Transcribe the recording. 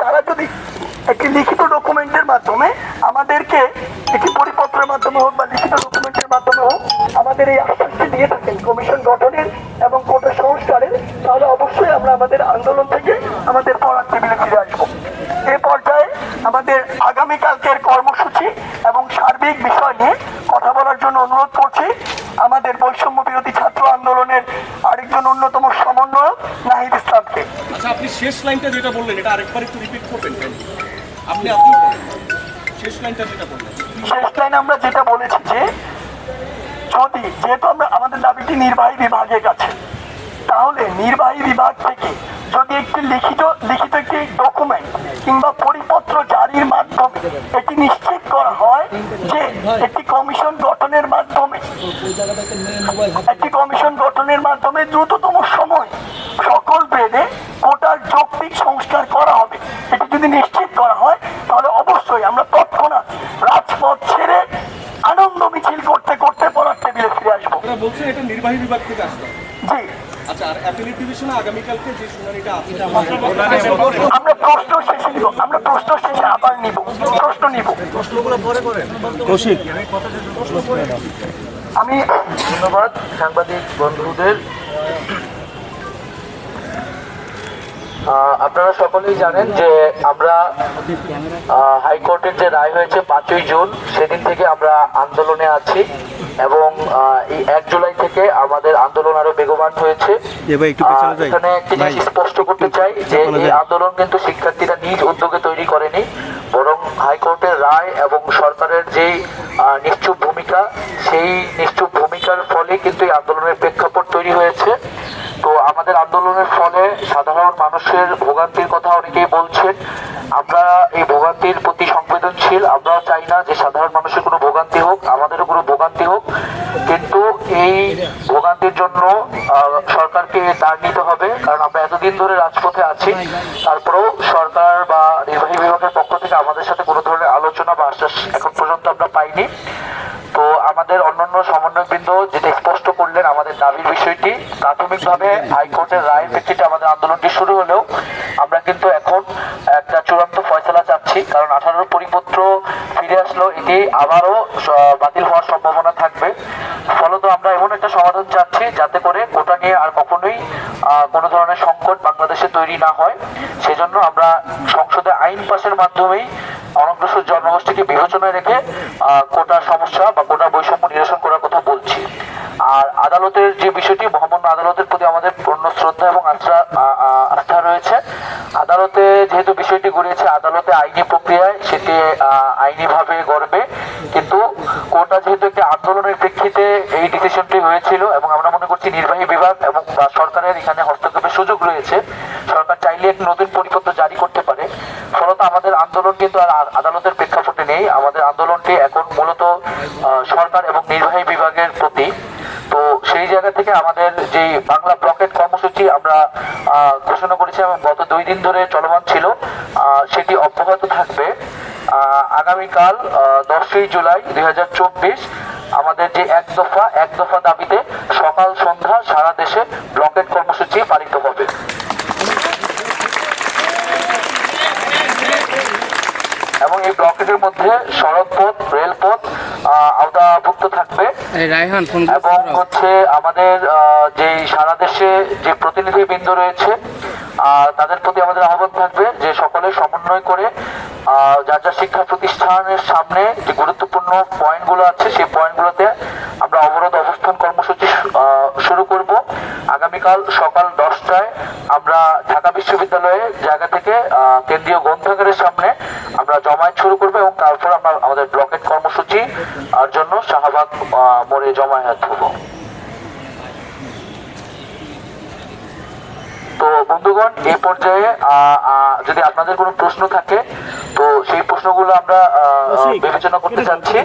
তারা যদি একটি লিখিত ডকুমেন্টের মাধ্যমে আমাদেরকে, একটি পরিপত্রের মাধ্যমে হোক বা লিখিত ডকুমেন্টের মাধ্যমে হোক, আমাদের এই আশ্বাসটি দিয়ে থাকেন কমিশন গঠনের এবং কোটা সংস্কারের, তাহলে অবশ্যই আমরা আমাদের আন্দোলন থেকে আমাদের পড়ার টেবিলে ফিরে আসবো। এই পর্যায়ে আমাদের আগামীকালকের কর্মসূচি এবং সার্বিক বিষয় নিয়ে কথা বলার জন্য অনুরোধ করছি আমাদের বৈষম্য বিরোধী ছাত্র আন্দোলনের আরেকজন অন্যতম সমন্বয়ক নাহিদ ইসলামকে। আচ্ছা, আপনি শেষ লাইনটা যেটা বললেন এটা আরেকবার একটু রিপিট করবেন। আপনি শেষ লাইনটা যেটা বললেন। শেষ লাইনে আমরা যেটা বলেছি যে যেহেতু আমরা আমাদের দাবিটি নির্বাহী বিভাগের কাছে, তাহলে নির্বাহী বিভাগ থেকে যদি একটি লিখিত একটি ডকুমেন্ট কিংবা পরিপত্র জারির মাধ্যমে এটি নিশ্চিত করা হয় যে একটি কমিশন গঠনের মাধ্যমে দ্রুততম সময় সকল গ্রেডে কোটার যৌক্তিক সংস্কার করা হবে, এটি যদি নিশ্চিত করা হয় তাহলে অবশ্যই আমরা তৎক্ষণাৎ রাজপথ ছেড়ে আনন্দ মিছিল করতে করতে পড়ার টেবিলে ফিরে আসবো। বলছেন এটা নির্বাহী বিভাগ থেকে আসবে? জি। আচ্ছা, আর অ্যাপিলেট ডিভিশনে আগামীকালকে যে শুনানিটা আছে আমরা প্রশ্ন শেষে নিব, আবার নিব, প্রশ্নগুলো পরে করেন। আমি ধন্যবাদ সাংবাদিক বন্ধুদের। আপনারা সকলেই জানেন যে আমরা হাইকোর্টের যে রায় হয়েছে 5ই জুন, সেদিন থেকে আমরা আন্দোলনে আছি এবং এই 1 জুলাই থেকে আমাদের আন্দোলন আরো বেগবান হয়েছে। এখানে একটি জিনিস স্পষ্ট করতে চাই যে এই আন্দোলন কিন্তু শিক্ষার্থীরা নিজ উদ্যোগে তৈরি করেনি, বরং হাইকোর্টের রায় এবং সরকারের যেই নিশ্চুপ ভূমিকা, সেই নিশ্চুপ ভূমিকার ফলে কিন্তু এই আন্দোলনের প্রেক্ষাপট তৈরি হয়েছে। তো আমাদের আন্দোলনের ফলে সাধারণ মানুষের ভোগান্তির কথা অনেকেই বলছেন। আমরা এই ভোগান্তির প্রতি সংবেদনশীল, আমরাও চাই না যে সাধারণ মানুষের কোনো ভোগান্তি হোক, আমাদেরও কোনো ভোগান্তি হোক, কিন্তু এই ভোগান্তির জন্য সরকারকে দাঁড় নিতে হবে, কারণ আমরা এতদিন ধরে রাজপথে আছি, তারপরেও সরকার বা নির্বাহী বিভাগের পক্ষ থেকে আমাদের সাথে কোনো ধরনের আলোচনা বা আশ্বাস এখন পর্যন্ত আমরা পাইনি। তো আমাদের অন্যান্য সমন্বয়বৃন্দ যেটা স্পষ্ট করলেন আমাদের দাবির বিষয়টি, প্রাথমিকভাবে হাইকোর্টের রায়ের ভিত্তিতে আমাদের আন্দোলনটি শুরু হলেও আমরা কিন্তু এখন একটা চূড়ান্ত ফয়সালা চাচ্ছি, কারণ 18 পরিপত্র ফিরে আসলো, এটি আবারও বাতিল হওয়ার সম্ভাবনা থাকবে। ফলত আমরা এমন একটা সমাধান চাচ্ছি যাতে করে কোটা নিয়ে আর কখনোই কোনো ধরনের সংকট বাংলাদেশে তৈরি না হয়। সেজন্য আমরা সংসদে আইন পাশের মাধ্যমেই অনগ্রসর জনগোষ্ঠীকে বিবেচনায় রেখে কোটার সমস্যা বা কোটা বৈষম্য নিরসন করার কথা বলছি। আর আদালতের যে বিষয়টি, মহামান্য আদালতের প্রতি আমাদের পূর্ণ শ্রদ্ধা এবং আস্থা রয়েছে। আদালতে যেহেতু বিষয়টি গড়িয়েছে, আদালতে আইনি প্রক্রিয়ায় সেটি আইনিভাবে গড়বে, কিন্তু কোটা যেহেতু একটি আন্দোলনের প্রেক্ষিতে এই ডিসিশনটি হয়েছিল এবং আমরা মনে করছি নির্বাহী বিভাগ এবং সরকারের এখানে হস্তক্ষেপের সুযোগ রয়েছে, সরকার চাইলে একটি নতুন পরিপত্র জারি করতে পারে। ফলত আমাদের আন্দোলন কিন্তু আর আদালতের প্রেক্ষাপটে নেই, আমাদের আন্দোলনটি এখন মূলত সরকার এবং নির্বাহী বিভাগের প্রতি। তো সেই জায়গা থেকে আমাদের যে বাংলা ব্লকেট কর্মসূচি আমরা ঘোষণা করেছি এবং গত 2 দিন ধরে চলমান ছিল, সেটি অব্যাহত থাকবে। আগামীকাল 10ই জুলাই 2024 আমাদের যে এক দফা দাবিতে সকাল সন্ধ্যা সারা দেশে ব্লকেট কর্মসূচি পালিত হবে। এবং এই ব্লকেটের মধ্যে সড়কপথ, রেলপথ আওতাভুক্ত থাকবে এবং হচ্ছে আমাদের যে সারা দেশে যে প্রতিনিধিবৃন্দ রয়েছে তাদের প্রতি আমাদের আহ্বান থাকবে যে সকলে সমন্বয় করে যার যার শিক্ষা প্রতিষ্ঠানের সামনে যে গুরুত্বপূর্ণ পয়েন্টগুলো আছে সেই পয়েন্টগুলোতে আমরা অবরোধ অবস্থান কর্মসূচি শুরু করব। আগামীকাল সকাল 10টায় আমরা ঢাকা বিশ্ববিদ্যালয়ের জায়গা থেকে কেন্দ্রীয় গ্রন্থাগারের সামনে আমরা জমায়েত শুরু করবো এবং তারপর আমরা আমাদের ব্লকেট কর্মসূচি আর জন্য শাহবাগ মোড়ে জমায়েত হব। তো বন্ধুগণ, এই পর্যায়ে যদি আপনাদের কোনো প্রশ্ন থাকে তো সেই প্রশ্নগুলো আমরা বিবেচনা করতে চাচ্ছি।